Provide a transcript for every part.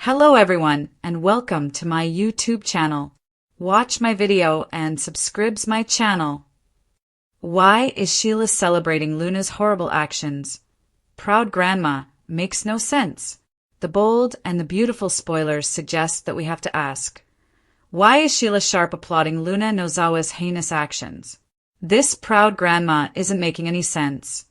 Hello everyone, and welcome to my YouTube channel. Watch my video and subscribe my channel. Why is Sheila celebrating Luna's horrible actions? Proud grandma makes no sense. The bold and the beautiful spoilers suggest that we have to ask, why is Sheila Sharp applauding Luna Nozawa's heinous actions? This proud grandma isn't making any sense.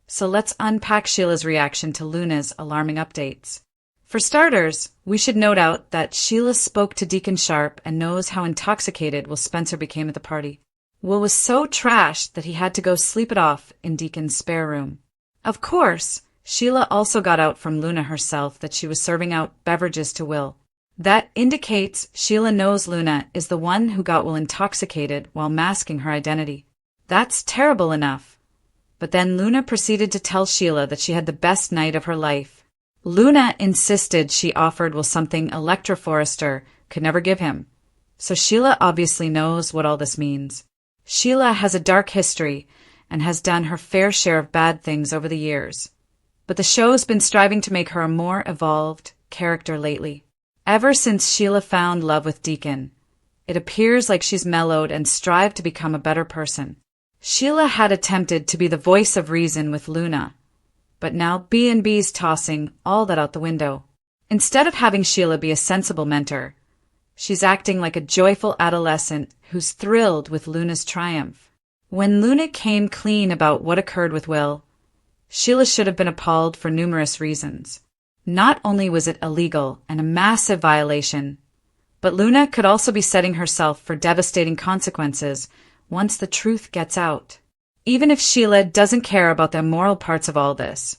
So let's unpack Sheila's reaction to Luna's alarming updates. For starters, we should note out that Sheila spoke to Deacon Sharp and knows how intoxicated Will Spencer became at the party. Will was so trashed that he had to go sleep it off in Deacon's spare room. Of course, Sheila also got out from Luna herself that she was serving out beverages to Will. That indicates Sheila knows Luna is the one who got Will intoxicated while masking her identity. That's terrible enough. But then Luna proceeded to tell Sheila that she had the best night of her life. Luna insisted she offered Will something Electra Forrester could never give him. So Sheila obviously knows what all this means. Sheila has a dark history and has done her fair share of bad things over the years. But the show's been striving to make her a more evolved character lately. Ever since Sheila found love with Deacon, it appears like she's mellowed and strived to become a better person. Sheila had attempted to be the voice of reason with Luna, but now B&B's tossing all that out the window. Instead of having Sheila be a sensible mentor, she's acting like a joyful adolescent who's thrilled with Luna's triumph. When Luna came clean about what occurred with Will, Sheila should have been appalled for numerous reasons. Not only was it illegal and a massive violation, but Luna could also be setting herself for devastating consequences once the truth gets out. Even if Sheila doesn't care about the immoral parts of all this,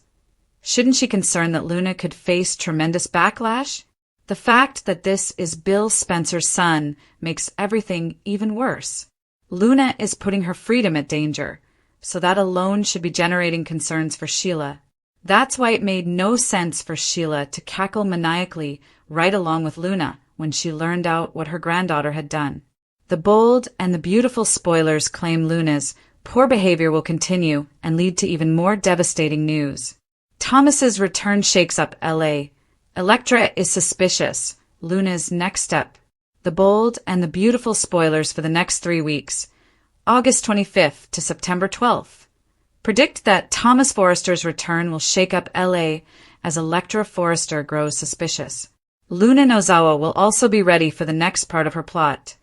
shouldn't she concern that Luna could face tremendous backlash? The fact that this is Bill Spencer's son makes everything even worse. Luna is putting her freedom at danger, so that alone should be generating concerns for Sheila. That's why it made no sense for Sheila to cackle maniacally right along with Luna when she learned out what her granddaughter had done. The bold and the beautiful spoilers claim Luna's poor behavior will continue and lead to even more devastating news. Thomas's return shakes up L.A. Electra is suspicious. Luna's next step. The bold and the beautiful spoilers for the next 3 weeks, August 25th to September 12th. Predict that Thomas Forrester's return will shake up L.A. as Electra Forrester grows suspicious. Luna Nozawa will also be ready for the next part of her plot.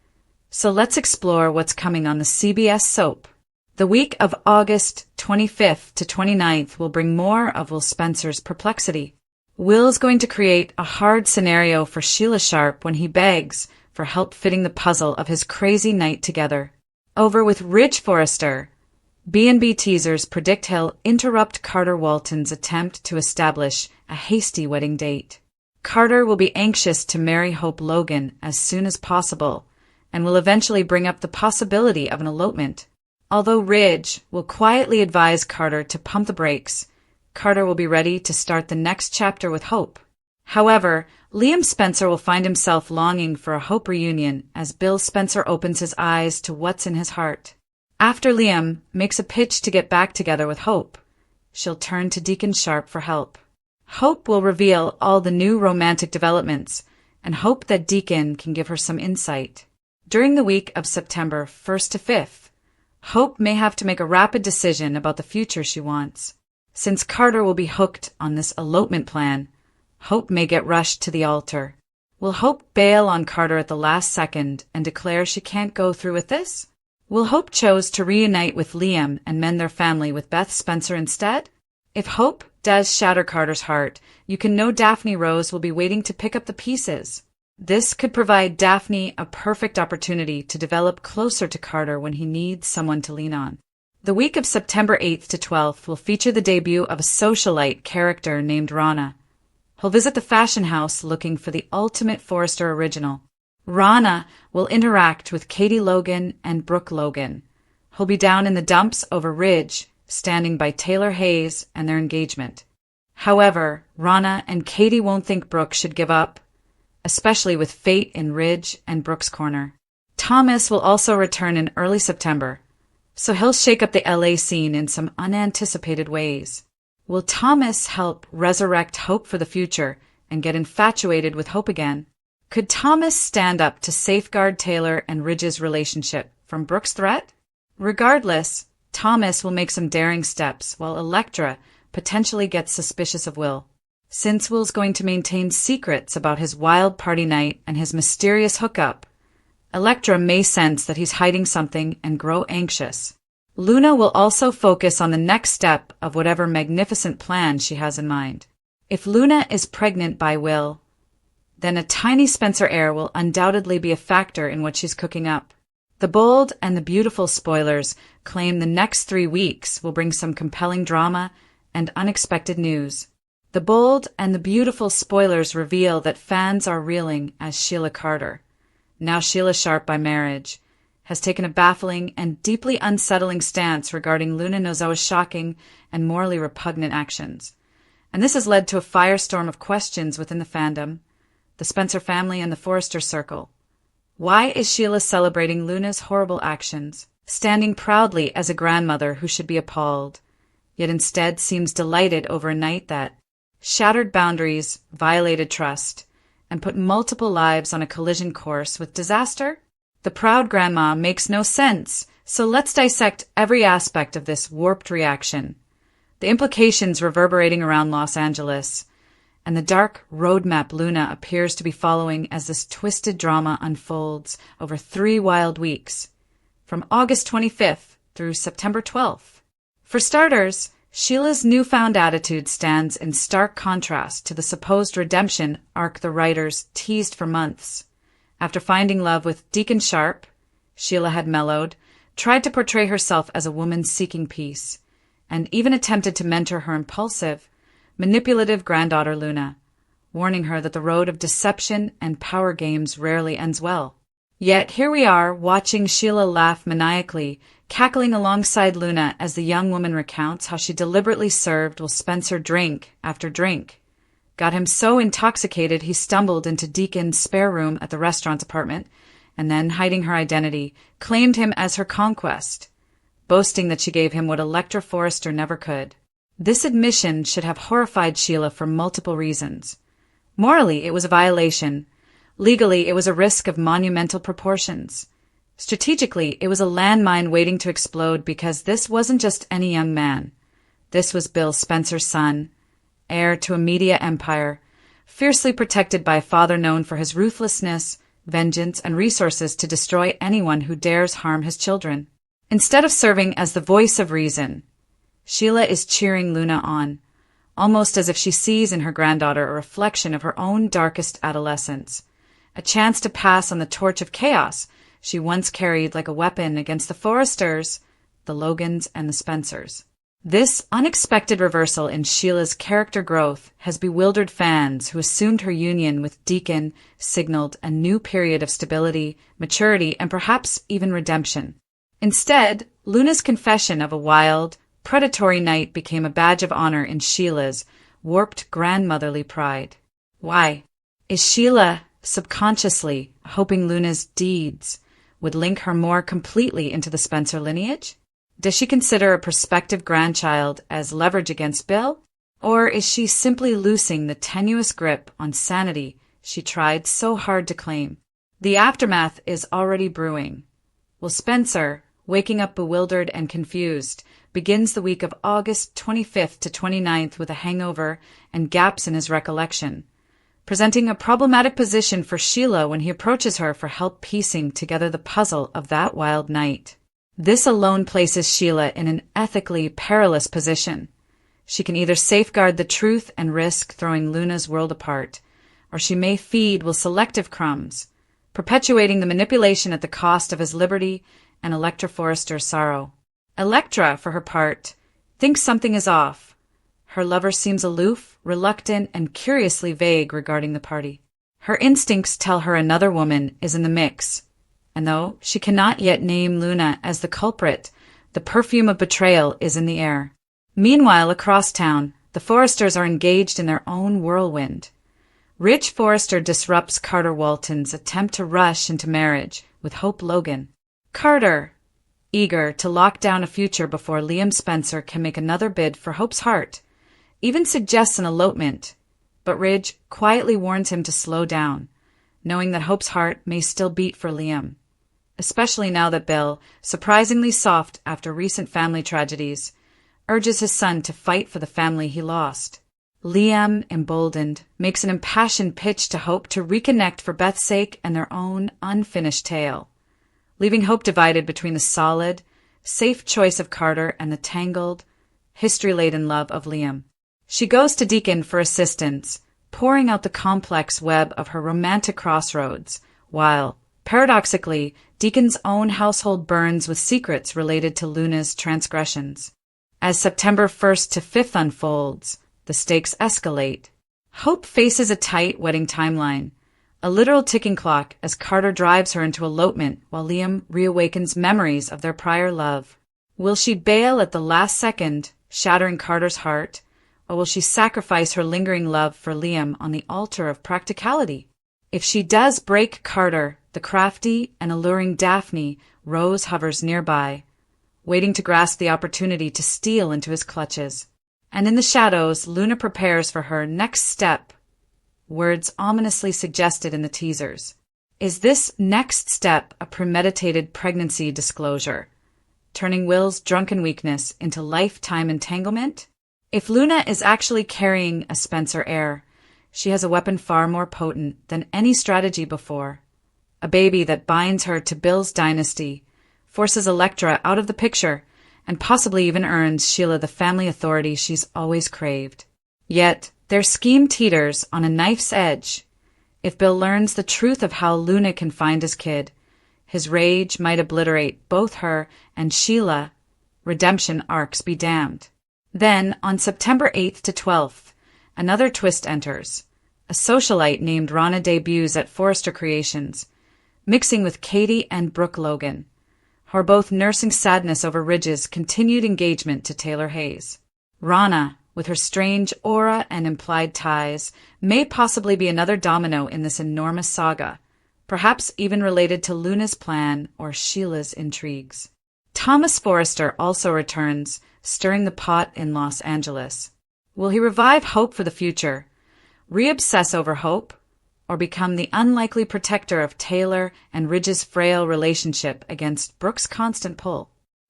So let's explore what's coming on the CBS soap. The week of August 25th to 29th will bring more of Will Spencer's perplexity. Will's going to create a hard scenario for Sheila Sharp when he begs for help fitting the puzzle of his crazy night together. Over with Ridge Forrester. B&B teasers predict he'll interrupt Carter Walton's attempt to establish a hasty wedding date. Carter will be anxious to marry Hope Logan as soon as possible and will eventually bring up the possibility of an elopement. Although Ridge will quietly advise Carter to pump the brakes, Carter will be ready to start the next chapter with Hope. However, Liam Spencer will find himself longing for a Hope reunion as Bill Spencer opens his eyes to what's in his heart. After Liam makes a pitch to get back together with Hope, she'll turn to Deacon Sharp for help. Hope will reveal all the new romantic developments and hope that Deacon can give her some insight. During the week of September 1st to 5th, Hope may have to make a rapid decision about the future she wants. Since Carter will be hooked on this elopement plan, Hope may get rushed to the altar. Will Hope bail on Carter at the last second and declare she can't go through with this? Will Hope choose to reunite with Liam and mend their family with Beth Spencer instead? If Hope does shatter Carter's heart, you can know Daphne Rose will be waiting to pick up the pieces. This could provide Daphne a perfect opportunity to develop closer to Carter when he needs someone to lean on. The week of September 8th to 12th will feature the debut of a socialite character named Rana. He'll visit the fashion house looking for the ultimate Forrester original. Rana will interact with Katie Logan and Brooke Logan. He'll be down in the dumps over Ridge, standing by Taylor Hayes and their engagement. However, Rana and Katie won't think Brooke should give up, especially with fate in Ridge and Brooke's corner. Thomas will also return in early September, so he'll shake up the LA scene in some unanticipated ways. Will Thomas help resurrect hope for the future, and get infatuated with Hope again? Could Thomas stand up to safeguard Taylor and Ridge's relationship from Brooke's threat? Regardless, Thomas will make some daring steps, while Electra potentially gets suspicious of Will. Since Will's going to maintain secrets about his wild party night and his mysterious hookup, Electra may sense that he's hiding something and grow anxious. Luna will also focus on the next step of whatever magnificent plan she has in mind. If Luna is pregnant by Will, then a tiny Spencer heir will undoubtedly be a factor in what she's cooking up. The bold and the beautiful spoilers claim the next 3 weeks will bring some compelling drama and unexpected news. The bold and the beautiful spoilers reveal that fans are reeling as Sheila Carter, now Sheila Sharp by marriage, has taken a baffling and deeply unsettling stance regarding Luna Nozowa's shocking and morally repugnant actions. And this has led to a firestorm of questions within the fandom, the Spencer family, and the Forrester circle. Why is Sheila celebrating Luna's horrible actions, standing proudly as a grandmother who should be appalled, yet instead seems delighted over a night that shattered boundaries, violated trust, and put multiple lives on a collision course with disaster? The proud grandma makes no sense, so let's dissect every aspect of this warped reaction, the implications reverberating around Los Angeles, and the dark roadmap Luna appears to be following as this twisted drama unfolds over 3 wild weeks, from August 25th through September 12th. For starters, Sheila's newfound attitude stands in stark contrast to the supposed redemption arc the writers teased for months. After finding love with Deacon Sharp, Sheila had mellowed, tried to portray herself as a woman seeking peace, and even attempted to mentor her impulsive, manipulative granddaughter Luna, warning her that the road of deception and power games rarely ends well. Yet here we are, watching Sheila laugh maniacally, cackling alongside Luna as the young woman recounts how she deliberately served Will Spencer drink after drink, got him so intoxicated he stumbled into Deacon's spare room at the restaurant apartment, and then, hiding her identity, claimed him as her conquest, boasting that she gave him what Electra Forrester never could. This admission should have horrified Sheila for multiple reasons. Morally, it was a violation. Legally, it was a risk of monumental proportions. Strategically, it was a landmine waiting to explode because this wasn't just any young man. This was Bill Spencer's son, heir to a media empire, fiercely protected by a father known for his ruthlessness, vengeance, and resources to destroy anyone who dares harm his children. Instead of serving as the voice of reason, Sheila is cheering Luna on, almost as if she sees in her granddaughter a reflection of her own darkest adolescence, a chance to pass on the torch of chaos she once carried like a weapon against the Forresters, the Logans, and the Spencers. This unexpected reversal in Sheila's character growth has bewildered fans who assumed her union with Deacon signaled a new period of stability, maturity, and perhaps even redemption. Instead, Luna's confession of a wild, predatory night became a badge of honor in Sheila's warped grandmotherly pride. Why? Is Sheila subconsciously hoping Luna's deeds would link her more completely into the Spencer lineage? Does she consider a prospective grandchild as leverage against Bill? Or is she simply loosing the tenuous grip on sanity she tried so hard to claim? The aftermath is already brewing. Will Spencer, waking up bewildered and confused, begins the week of August 25th to 29th with a hangover and gaps in his recollection, presenting a problematic position for Sheila when he approaches her for help piecing together the puzzle of that wild night. This alone places Sheila in an ethically perilous position. She can either safeguard the truth and risk throwing Luna's world apart, or she may feed Will selective crumbs, perpetuating the manipulation at the cost of his liberty and Electra Forrester's sorrow. Electra, for her part, thinks something is off. Her lover seems aloof, reluctant, and curiously vague regarding the party. Her instincts tell her another woman is in the mix, and though she cannot yet name Luna as the culprit, the perfume of betrayal is in the air. Meanwhile, across town, the Forresters are engaged in their own whirlwind. Rich Forrester disrupts Carter Walton's attempt to rush into marriage with Hope Logan. Carter, eager to lock down a future before Liam Spencer can make another bid for Hope's heart, even suggests an elopement, but Ridge quietly warns him to slow down, knowing that Hope's heart may still beat for Liam, especially now that Bill, surprisingly soft after recent family tragedies, urges his son to fight for the family he lost. Liam, emboldened, makes an impassioned pitch to Hope to reconnect for Beth's sake and their own unfinished tale, leaving Hope divided between the solid, safe choice of Carter and the tangled, history-laden love of Liam. She goes to Deacon for assistance, pouring out the complex web of her romantic crossroads, while, paradoxically, Deacon's own household burns with secrets related to Luna's transgressions. As September 1st to 5th unfolds, the stakes escalate. Hope faces a tight wedding timeline, a literal ticking clock as Carter drives her into elopement while Liam reawakens memories of their prior love. Will she bail at the last second, shattering Carter's heart, or will she sacrifice her lingering love for Liam on the altar of practicality? If she does break Carter, the crafty and alluring Daphne, Rose, hovers nearby, waiting to grasp the opportunity to steal into his clutches. And in the shadows, Luna prepares for her next step, words ominously suggested in the teasers. Is this next step a premeditated pregnancy disclosure, turning Will's drunken weakness into lifetime entanglement? If Luna is actually carrying a Spencer heir, she has a weapon far more potent than any strategy before. A baby that binds her to Bill's dynasty, forces Elektra out of the picture, and possibly even earns Sheila the family authority she's always craved. Yet, their scheme teeters on a knife's edge. If Bill learns the truth of how Luna can find his kid, his rage might obliterate both her and Sheila. Redemption arcs be damned. Then, on September 8th to 12th, another twist enters. A socialite named Rana debuts at Forrester Creations, mixing with Katie and Brooke Logan, who are both nursing sadness over Ridge's continued engagement to Taylor Hayes. Rana, with her strange aura and implied ties, may possibly be another domino in this enormous saga, perhaps even related to Luna's plan or Sheila's intrigues. Thomas Forrester also returns, stirring the pot in Los Angeles. Will he revive Hope for the future, re-obsess over Hope, or become the unlikely protector of Taylor and Ridge's frail relationship against Brooke's constant pull?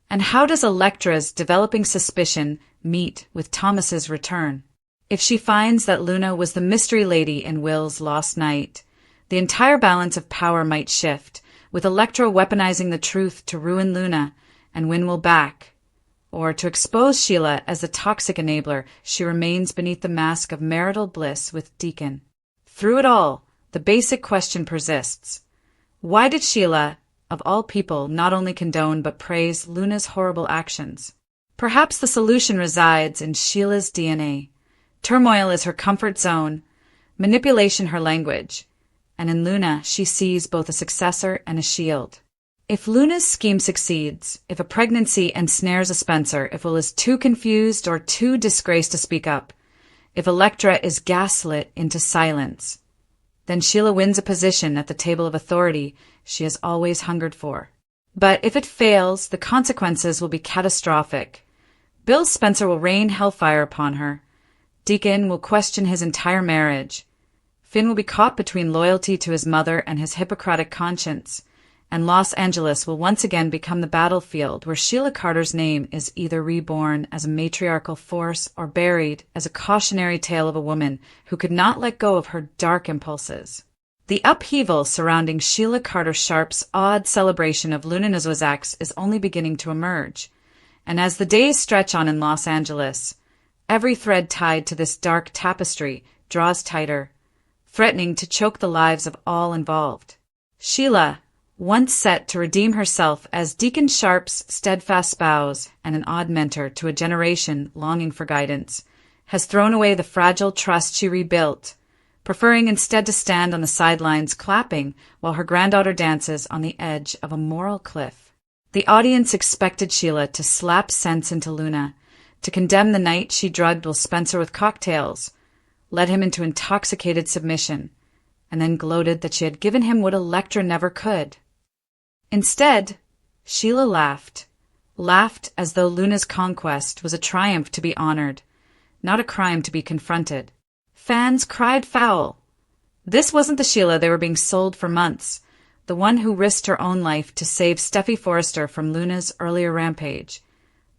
And how does Elektra's developing suspicion meet with Thomas's return? If she finds that Luna was the mystery lady in Will's lost night, the entire balance of power might shift, with Elektra weaponizing the truth to ruin Luna and win Will back, or to expose Sheila as the toxic enabler she remains beneath the mask of marital bliss with Deacon. Through it all, the basic question persists. Why did Sheila, of all people, not only condone but praise Luna's horrible actions? Perhaps the solution resides in Sheila's DNA. Turmoil is her comfort zone, manipulation her language, and in Luna she sees both a successor and a shield. If Luna's scheme succeeds, if a pregnancy ensnares a Spencer, if Will is too confused or too disgraced to speak up, if Elektra is gaslit into silence, then Sheila wins a position at the table of authority she has always hungered for. But if it fails, the consequences will be catastrophic. Bill Spencer will rain hellfire upon her. Deacon will question his entire marriage. Finn will be caught between loyalty to his mother and his Hippocratic conscience. And Los Angeles will once again become the battlefield where Sheila Carter's name is either reborn as a matriarchal force or buried as a cautionary tale of a woman who could not let go of her dark impulses. The upheaval surrounding Sheila Carter Sharp's odd celebration of Luna Nozozak's is only beginning to emerge, and as the days stretch on in Los Angeles, every thread tied to this dark tapestry draws tighter, threatening to choke the lives of all involved. Sheila, once set to redeem herself as Deacon Sharp's steadfast spouse and an odd mentor to a generation longing for guidance, has thrown away the fragile trust she rebuilt, preferring instead to stand on the sidelines clapping while her granddaughter dances on the edge of a moral cliff. The audience expected Sheila to slap sense into Luna, to condemn the night she drugged Will Spencer with cocktails, led him into intoxicated submission, and then gloated that she had given him what Elektra never could. Instead, Sheila laughed as though Luna's conquest was a triumph to be honored, not a crime to be confronted. Fans cried foul. This wasn't the Sheila they were being sold for months, the one who risked her own life to save Steffi Forrester from Luna's earlier rampage,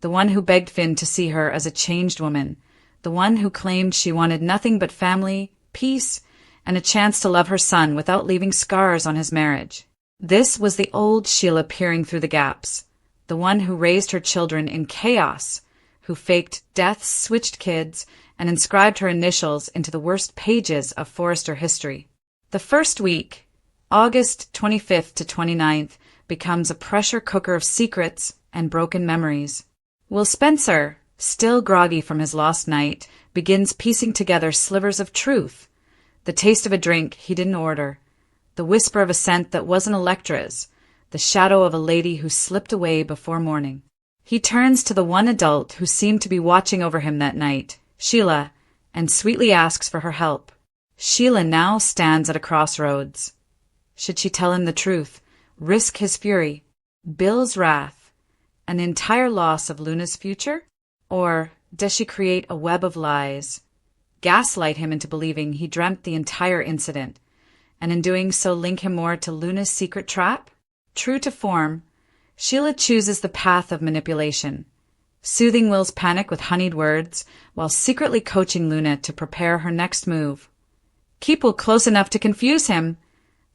the one who begged Finn to see her as a changed woman, the one who claimed she wanted nothing but family, peace, and a chance to love her son without leaving scars on his marriage. This was the old Sheila peering through the gaps, the one who raised her children in chaos, who faked deaths, switched kids, and inscribed her initials into the worst pages of Forrester history. The first week, August 25th to 29th, becomes a pressure cooker of secrets and broken memories. Will Spencer, still groggy from his lost night, begins piecing together slivers of truth, the taste of a drink he didn't order, the whisper of a scent that wasn't Electra's, the shadow of a lady who slipped away before morning. He turns to the one adult who seemed to be watching over him that night, Sheila, and sweetly asks for her help. Sheila now stands at a crossroads. Should she tell him the truth, risk his fury, Bill's wrath, an entire loss of Luna's future? Or does she create a web of lies, gaslight him into believing he dreamt the entire incident, and in doing so link him more to Luna's secret trap? True to form, Sheila chooses the path of manipulation, soothing Will's panic with honeyed words while secretly coaching Luna to prepare her next move. Keep Will close enough to confuse him,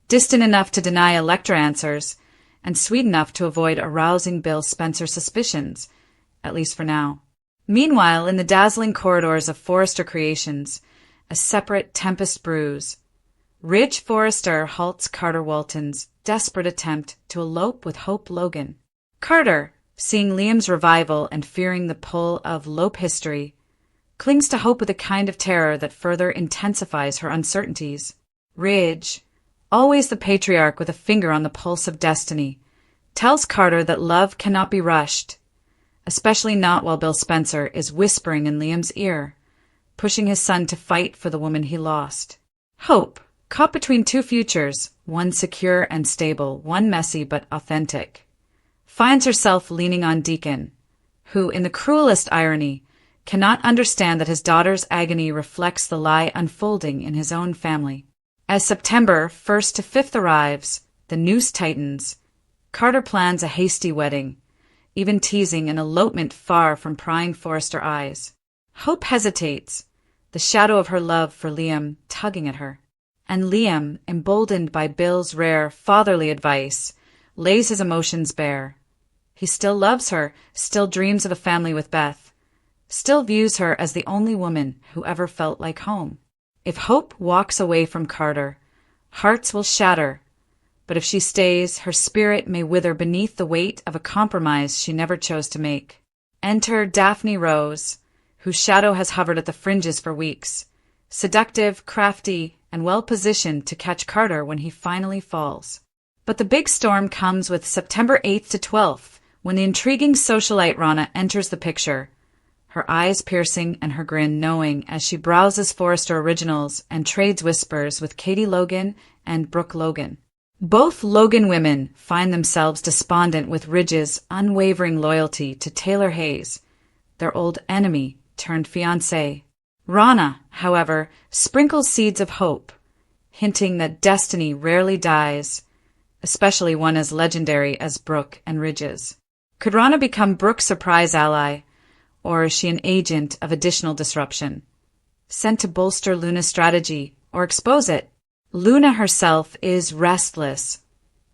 distant enough to deny Electra answers, and sweet enough to avoid arousing Bill Spencer's suspicions, at least for now. Meanwhile, in the dazzling corridors of Forrester Creations, a separate tempest brews. Ridge Forrester halts Carter Walton's desperate attempt to elope with Hope Logan. Carter, seeing Liam's revival and fearing the pull of Lope history, clings to Hope with a kind of terror that further intensifies her uncertainties. Ridge, always the patriarch with a finger on the pulse of destiny, tells Carter that love cannot be rushed, especially not while Bill Spencer is whispering in Liam's ear, pushing his son to fight for the woman he lost. Hope, caught between two futures, one secure and stable, one messy but authentic, finds herself leaning on Deacon, who, in the cruelest irony, cannot understand that his daughter's agony reflects the lie unfolding in his own family. As September 1st to 5th arrives, the noose tightens. Carter plans a hasty wedding, even teasing an elopement far from prying Forrester eyes. Hope hesitates, the shadow of her love for Liam tugging at her. And Liam, emboldened by Bill's rare fatherly advice, lays his emotions bare. He still loves her, still dreams of a family with Beth, still views her as the only woman who ever felt like home. If Hope walks away from Carter, hearts will shatter, but if she stays, her spirit may wither beneath the weight of a compromise she never chose to make. Enter Daphne Rose, whose shadow has hovered at the fringes for weeks, seductive, crafty, and well-positioned to catch Carter when he finally falls. But the big storm comes with September 8th to 12th, when the intriguing socialite Rana enters the picture, her eyes piercing and her grin knowing as she browses Forrester originals and trades whispers with Katie Logan and Brooke Logan. Both Logan women find themselves despondent with Ridge's unwavering loyalty to Taylor Hayes, their old enemy turned fiancé. Rana, however, sprinkles seeds of hope, hinting that destiny rarely dies, especially one as legendary as Brooke and Ridge's. Could Rana become Brooke's surprise ally, or is she an agent of additional disruption, sent to bolster Luna's strategy or expose it? Luna herself is restless,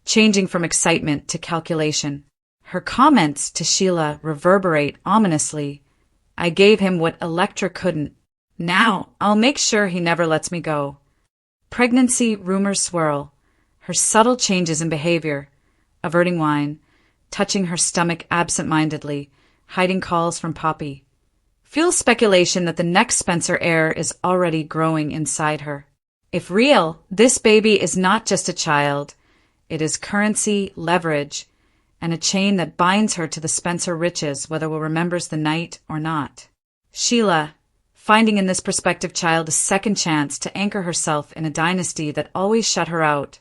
changing from excitement to calculation. Her comments to Sheila reverberate ominously. I gave him what Electra couldn't. Now I'll make sure he never lets me go. Pregnancy rumors swirl, her subtle changes in behavior, averting wine, touching her stomach absent-mindedly, hiding calls from Poppy. Fuels speculation that the next Spencer heir is already growing inside her. If real, this baby is not just a child. It is currency, leverage, and a chain that binds her to the Spencer riches, whether Will remembers the night or not. Sheila, finding in this prospective child a second chance to anchor herself in a dynasty that always shut her out,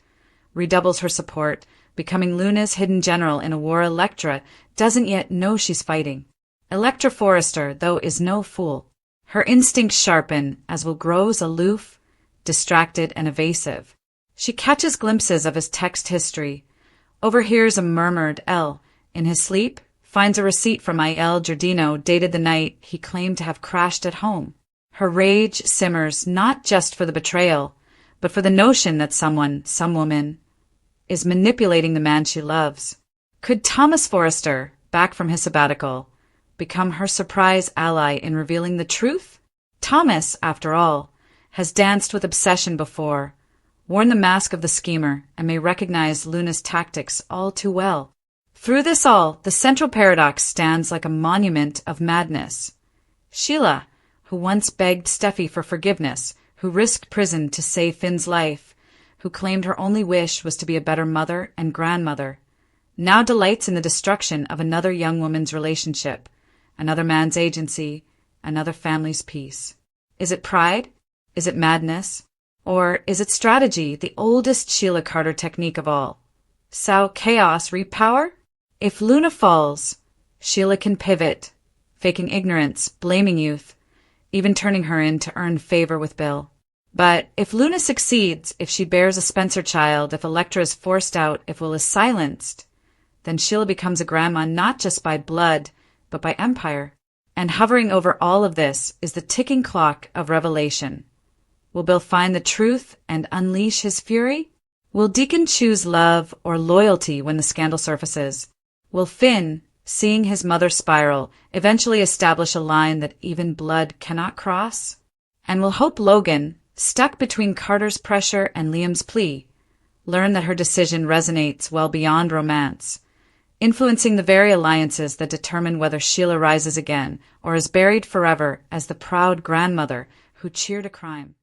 redoubles her support, becoming Luna's hidden general in a war Electra doesn't yet know she's fighting. Electra Forrester, though, is no fool. Her instincts sharpen as Will grows aloof, distracted, and evasive. She catches glimpses of his text history, overhears a murmured L in his sleep, finds a receipt from I.L. Giardino dated the night he claimed to have crashed at home. Her rage simmers not just for the betrayal, but for the notion that someone, some woman, is manipulating the man she loves. Could Thomas Forrester, back from his sabbatical, become her surprise ally in revealing the truth? Thomas, after all, has danced with obsession before, worn the mask of the schemer, and may recognize Luna's tactics all too well. Through this all, the central paradox stands like a monument of madness. Sheila, who once begged Steffi for forgiveness, who risked prison to save Finn's life, who claimed her only wish was to be a better mother and grandmother, now delights in the destruction of another young woman's relationship, another man's agency, another family's peace. Is it pride? Is it madness? Or is it strategy, the oldest Sheila Carter technique of all? Sao chaos reap power? If Luna falls, Sheila can pivot, faking ignorance, blaming youth, even turning her in to earn favor with Bill. But if Luna succeeds, if she bears a Spencer child, if Electra is forced out, if Will is silenced, then Sheila becomes a grandma not just by blood, but by empire. And hovering over all of this is the ticking clock of revelation. Will Bill find the truth and unleash his fury? Will Deacon choose love or loyalty when the scandal surfaces? Will Finn, seeing his mother spiral, eventually establish a line that even blood cannot cross? And will Hope Logan, stuck between Carter's pressure and Liam's plea, learn that her decision resonates well beyond romance, influencing the very alliances that determine whether Sheila rises again or is buried forever as the proud grandmother who cheered a crime?